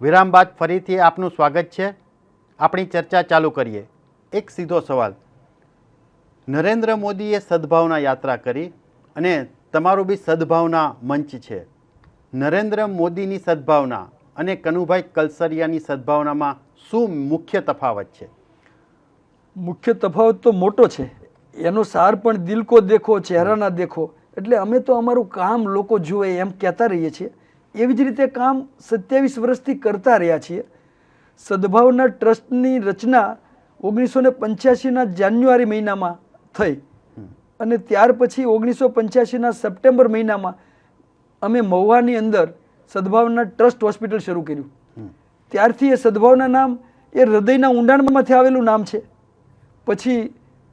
વિરામ બાદ ફરીથી આપનું સ્વાગત છે. આપણી ચર્ચા ચાલુ કરીએ. એક સીધો સવાલ. નરેન્દ્ર મોદીએ સદભાવના યાત્રા કરી અને તમારું બી સદભાવના મંચ છે. નરેન્દ્ર મોદીની સદભાવના અને કનુભાઈ કલસરિયાની સદભાવનામાં શું મુખ્ય તફાવત છે? મુખ્ય તફાવત તો મોટો છે. એનો સાર પણ દિલ કો દેખો ચહેરા ના દેખો. એટલે અમે તો અમારું કામ લોકો જુએ એમ કહેતા રહીએ છીએ. એવી જ રીતે કામ 27 વર્ષથી કરતા રહ્યા છીએ. સદભાવના ટ્રસ્ટની રચના 1985ના જાન્યુઆરી મહિનામાં થઈ અને ત્યાર પછી 1985ના સપ્ટેમ્બર મહિનામાં અમે મહુવાની અંદર સદભાવના ટ્રસ્ટ હોસ્પિટલ શરૂ કર્યું. ત્યારથી એ સદભાવના નામ એ હૃદયના ઊંડાણમાંથી આવેલું નામ છે. પછી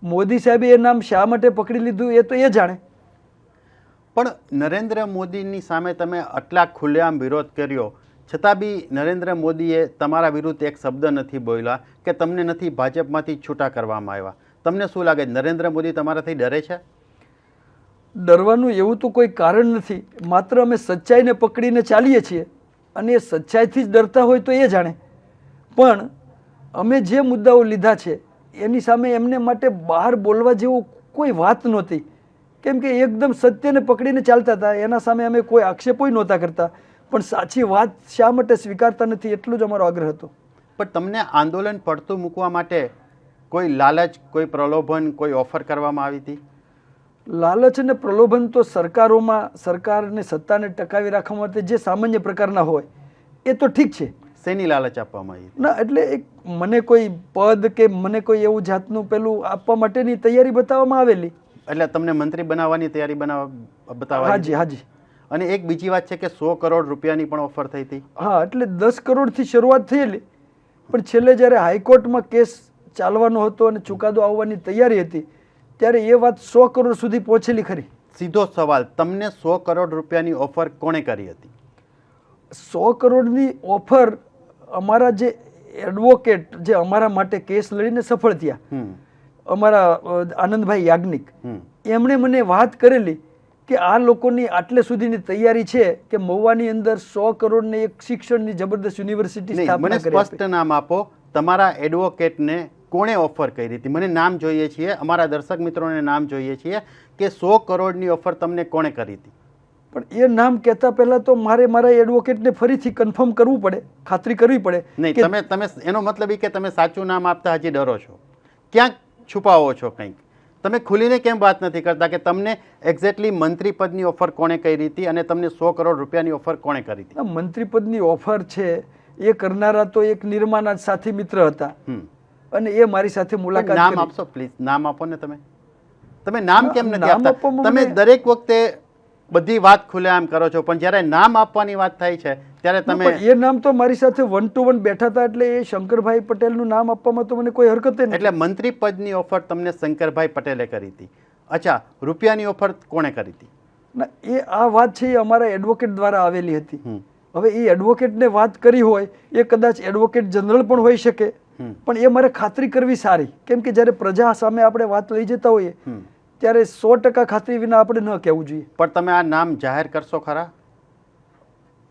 મોદી સાહેબે એ નામ શા માટે પકડી લીધું એ તો એ જાણે. પણ નરેન્દ્ર મોદીની સામે તમે આટલા ખુલ્લેઆમ વિરોધ કર્યો છતાં બી નરેન્દ્ર મોદીએ તમારા વિરુદ્ધ એક શબ્દ નથી બોલ્યા કે તમને નથી ભાજપમાંથી છૂટા કરવામાં આવ્યા. તમને શું લાગે નરેન્દ્ર મોદી તમારાથી ડરે છે? ડરવાનું એવું તો કોઈ કારણ નથી. માત્ર અમે સચ્ચાઈને પકડીને ચાલીએ છીએ અને એ સચ્ચાઈથી જ ડરતા હોય તો એ જાણે. પણ અમે જે મુદ્દાઓ લીધા છે એની સામે એમને માટે બહાર બોલવા જેવું કોઈ વાત નહોતી. કેમ કે એકદમ સત્યને પકડીને ચાલતા હતા. એના સામે અમે કોઈ આક્ષેપો નહોતા કરતા. પણ સાચી વાત શા માટે સ્વીકારતા નથી એટલું જ અમારો આગ્રહ હતો. પણ તમને આંદોલન પડતું મૂકવા માટે કોઈ લાલચ, કોઈ પ્રલોભન, કોઈ ઓફર કરવામાં આવી હતી? લાલચ અને પ્રલોભન તો સરકારોમાં સરકારને સત્તાને ટકાવી રાખવા માટે જે સામાન્ય પ્રકારના હોય એ તો ઠીક છે. શેની લાલચ આપવામાં આવી? ના એટલે એક મને કોઈ પદ કે મને કોઈ એવું જાતનું પેલું આપવા માટેની તૈયારી બતાવવામાં આવેલી. એટલે તમને મંત્રી બનાવવાની તૈયારી બતાવવા? હાજી હાજી. અને એક બીજી વાત છે કે 100 કરોડ રૂપિયાની પણ ઓફર થઈ હતી. હા એટલે 10 કરોડથી શરૂઆત થયેલી. પણ છેલ્લે જ્યારે હાઈકોર્ટમાં કેસ ચાલવાનો હતો અને ચુકાદો આવવાની તૈયારી હતી ત્યારે એ વાત 100 કરોડ સુધી પહોંચેલી ખરી. સીધો સવાલ, તમને 100 કરોડ રૂપિયાની ઓફર કોણે કરી હતી? 100 કરોડની ઓફર અમારા જે એડવોકેટ જે અમારા માટે કેસ લડીને સફળ થયા, અમારા આનંદભાઈ યાજ્ઞિક, એમણે મને વાત કરેલી કે આ લોકોની આટલે સુધીની તૈયારી છે કે મહુવાની અંદર 100 કરોડની એક શિક્ષણની જબરદસ્ત યુનિવર્સિટી સ્થાપના કરે. મને સ્પષ્ટ નામ આપો. તમારા એડવોકેટને કોણે ઓફર કરી હતી? મને નામ જોઈએ છીએ, અમારા દર્શક મિત્રોને નામ જોઈએ છીએ કે 100 કરોડની ઓફર તમને કોણે કરી હતી? પણ એ નામ કહેતા પહેલા તો મારા એડવોકેટને ફરીથી કન્ફર્મ કરવું પડે, ખાતરી કરવી પડે. નહીં, તમે એનો મતલબ એ કે તમે સાચું નામ આપતા હજી ડરો છો, ક્યાંક છુપાવો છો કંઈક. તમે ખુલીને કેમ વાત નથી કરતા કે તમને એક્ઝેક્ટલી મંત્રી પદની ઓફર કોણે કરી હતી અને તમને 100 કરોડ રૂપિયાની ઓફર કોણે કરી હતી? મંત્રી પદની ઓફર છે એ કરનારા તો એક નિર્માના સાથી મિત્ર હતા અને એ મારી સાથે મુલાકાત. નામ આપશો પ્લીઝ? નામ આપો ને. તમે નામ કેમ નથી આપતા? તમે દરેક વખતે બધી વાત ખુલ્લેઆમ કરો છો પણ જ્યારે નામ આપવાની વાત થાય છે ત્યારે તમે એ નામ તો મારી સાથે 1 to 1 બેઠા હતા એટલે એ શંકરભાઈ પટેલનું નામ આપવામાં તો મને કોઈ હરકત નથી. એટલે મંત્રી પદની ઓફર તમને શંકરભાઈ પટેલે કરી હતી. અચ્છા, રૂપિયાની ઓફર કોણે કરી હતી? ના એ આ વાત છે એ અમારા એડવોકેટ દ્વારા આવેલી હતી. હવે એ એડવોકેટને વાત કરી હોય એ કદાચ એડવોકેટ જનરલ પણ હોઈ શકે પણ એ મારે ખાતરી કરવી સારી. કેમ કે જ્યારે પ્રજા સામે આપણે વાત લઈ જતા હોઈએ ત્યારે 100% ખાતરી વિના આપણે ન કહેવું જોઈએ. પણ તમે આ નામ જાહેર કરશો ખરા?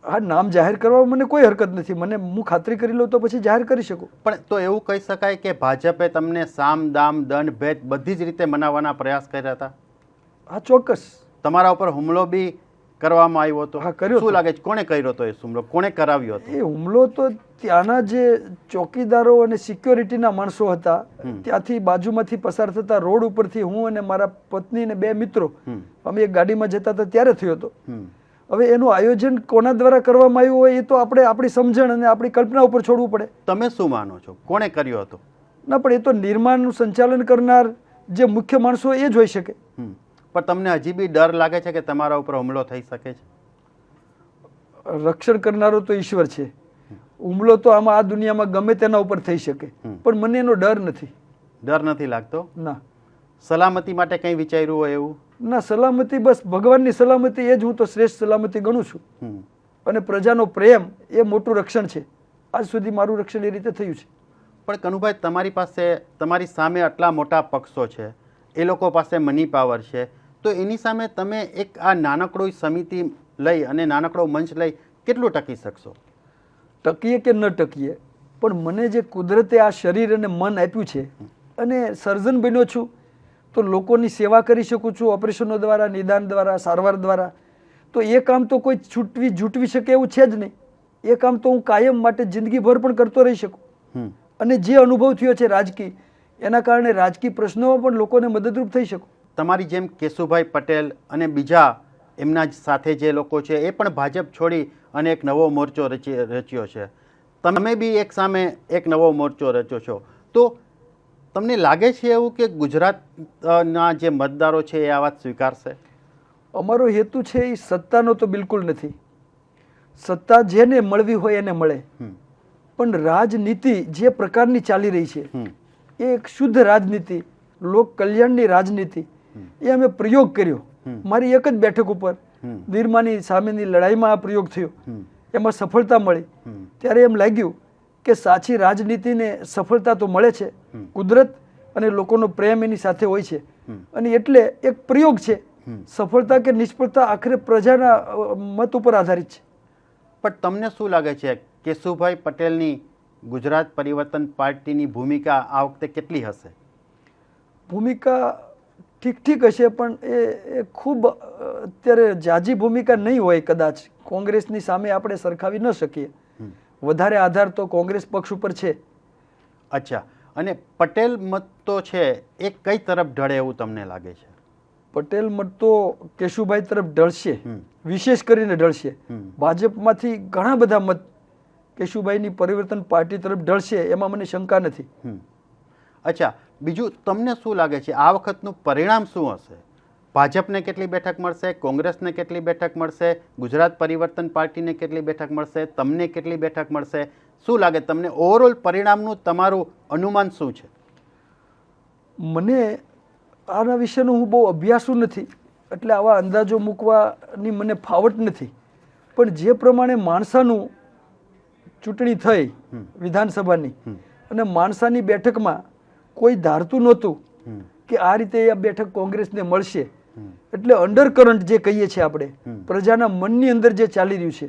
હા, નામ જાહેર કરવામાં મને કોઈ હરકત નથી. હું ખાતરી કરી લઉં તો પછી જાહેર કરી શકું. પણ તો એવું કહી શકાય કે ભાજપે તમને સામ દામ દંડ ભેદ બધી જ રીતે મનાવવાના પ્રયાસ કર્યા હતા? હા ચોક્કસ. તમારા ઉપર હુમલો બી કરવામાં આવ્યો હતો? હા કર્યો. શું લાગે છે કોણે કર્યો હતો એ હુમલો? કોણે કરાવ્યો હતો? એ હુમલો તો ત્યાંના જે ચોકીદારો અને સિક્યોરિટીના માણસો હતા ત્યાંથી બાજુમાંથી પસાર થતા રોડ ઉપરથી હું અને મારા પત્ની અને 2 મિત્રો અમે એક ગાડીમાં જતા હતા ત્યારે થયો હતો. હવે એનું આયોજન કોના દ્વારા કરવામાં આવ્યું હોય એ તો આપણે આપણી સમજણ અને આપણી કલ્પના ઉપર છોડવું પડે. તમે શું માનો છો કોણે કર્યો હતો? ના પણ એ તો નિર્માણનું સંચાલન કરનાર જે મુખ્ય માણસો એ જ હોઈ શકે. પણ તમને હજી બી ડર લાગે છે કે તમારા ઉપર હુમલો થઈ શકે છે? રક્ષણ કરનારો તો ઈશ્વર છે. હુમલો તો આમાં આ દુનિયામાં ગમે તેના ઉપર થઈ શકે પણ મને એનો ડર નથી. ડર નથી લાગતો? ના. સલામતી માટે કંઈ વિચાર્યું હોય એવું? ના, સલામતી બસ ભગવાનની સલામતી એ જ હું તો શ્રેષ્ઠ સલામતી ગણું છું. અને પ્રજાનો પ્રેમ એ મોટું રક્ષણ છે. આજ સુધી મારું રક્ષણ એ રીતે થયું છે. પણ કનુભાઈ, તમારી પાસે તમારી સામે આટલા મોટા પક્ષો છે, એ લોકો પાસે મની પાવર છે, તો એની સામે તમે એક આ નાનકડો સમિતિ લઈ અને નાનકડો મંચ લઈ કેટલું ટકી શકશો? ટકીએ કે ન ટકીએ, પણ મને જે કુદરતે આ શરીર અને મન આપ્યું છે અને સર્જન બન્યો છું, તો લોકોની સેવા કરી શકું છું ઓપરેશનો દ્વારા, નિદાન દ્વારા, સારવાર દ્વારા. તો એ કામ તો કોઈ જૂટવી શકે એવું છે જ નહીં. એ કામ તો હું કાયમ માટે જિંદગીભર પણ કરતો રહી શકું. અને જે અનુભવ થયો છે રાજકીય, એના કારણે રાજકીય પ્રશ્નોમાં પણ લોકોને મદદરૂપ થઈ શકું. તમારી જેમ કેશુભાઈ પટેલ અને બીજા એમના જ સાથે જે લોકો છે એ પણ ભાજપ છોડી અને એક નવો મોરચો રચ્યો છે. તમે બી એક સામે એક નવો મોરચો રચ્યો છો. તો તમને લાગે છે એવું કે ગુજરાતના જે મતદારો છે એ આ વાત સ્વીકારશે? અમારો હેતુ છે એ સત્તાનો તો બિલકુલ નથી. સત્તા જેને મળવી હોય એને મળે, પણ રાજનીતિ જે પ્રકારની ચાલી રહી છે એ એક શુદ્ધ રાજનીતિ, લોક કલ્યાણની રાજનીતિ, એ અમે પ્રયોગ કર્યો. મારી એક જ બેઠક ઉપર નિર્માની સામેની લડાઈમાં આ પ્રયોગ થયો, એમાં સફળતા મળી. ત્યારે એમ લાગ્યું કે સાચી રાજનીતિને સફળતા તો મળે છે, કુદરત અને લોકોનો પ્રેમ એની સાથે હોય છે. અને એટલે એક પ્રયોગ છે. સફળતા કે નિષ્ફળતા આખરે પ્રજાના મત ઉપર આધારિત છે. પણ તમને શું લાગે છે કેશુભાઈ પટેલની ગુજરાત પરિવર્તન પાર્ટીની ભૂમિકા આ વખતે કેટલી હશે? ભૂમિકા ઠીક હશે, પણ એ ખૂબ અત્યારે જાજી ભૂમિકા નહીં હોય કદાચ. કોંગ્રેસની સામે આપણે સરખાવી ન શકીએ. વધારે આધાર તો કોંગ્રેસ પક્ષ ઉપર છે. અચ્છા, અને પટેલ મત તો છે એ કઈ તરફ ઢળે એવું તમને લાગે છે? પટેલ મત તો કેશુભાઈ તરફ ઢળશે, વિશેષ કરીને ઢળશે. ભાજપમાંથી ઘણા બધા મત કેશુભાઈની પરિવર્તન પાર્ટી તરફ ઢળશે, એમાં મને શંકા નથી. અચ્છા, બીજું તમને શું લાગે છે આ વખતનું પરિણામ શું હશે? ભાજપને કેટલી બેઠક મળશે? કોંગ્રેસને કેટલી બેઠક મળશે? ગુજરાત પરિવર્તન પાર્ટીને કેટલી બેઠક મળશે? તમને કેટલી બેઠક મળશે? શું લાગે તમને ઓવરઓલ પરિણામનું તમારું અનુમાન શું છે? મને આના વિશેનો હું બહુ અભ્યાસુ નથી, એટલે આવા અંદાજો મૂકવાની મને ફાવટ નથી. પણ જે પ્રમાણે માણસાનું ચૂંટણી થઈ વિધાનસભાની, અને માણસાની બેઠકમાં કોઈ ધારતું નહોતું કે આ રીતે આ બેઠક કોંગ્રેસને મળશે. એટલે અંડરકરન્ટ જે કહીએ છીએ આપણે, પ્રજાના મનની અંદર જે ચાલી રહ્યું છે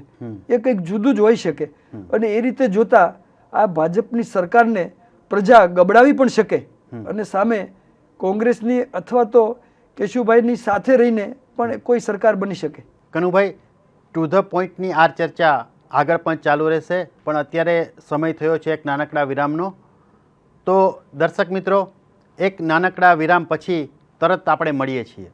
એ કંઈક જુદું જ હોઈ શકે. અને એ રીતે જોતા આ ભાજપની સરકારને પ્રજા ગબડાવી પણ શકે, અને સામે કોંગ્રેસની અથવા તો કેશુભાઈની સાથે રહીને પણ કોઈ સરકાર બની શકે. કનુભાઈ, ટુ ધ પોઈન્ટની આ ચર્ચા આગળ પણ ચાલુ રહેશે, પણ અત્યારે સમય થયો છે એક નાનકડા વિરામનો. તો દર્શક મિત્રો, એક નાનકડા વિરામ પછી તરત આપણે મળીએ છીએ.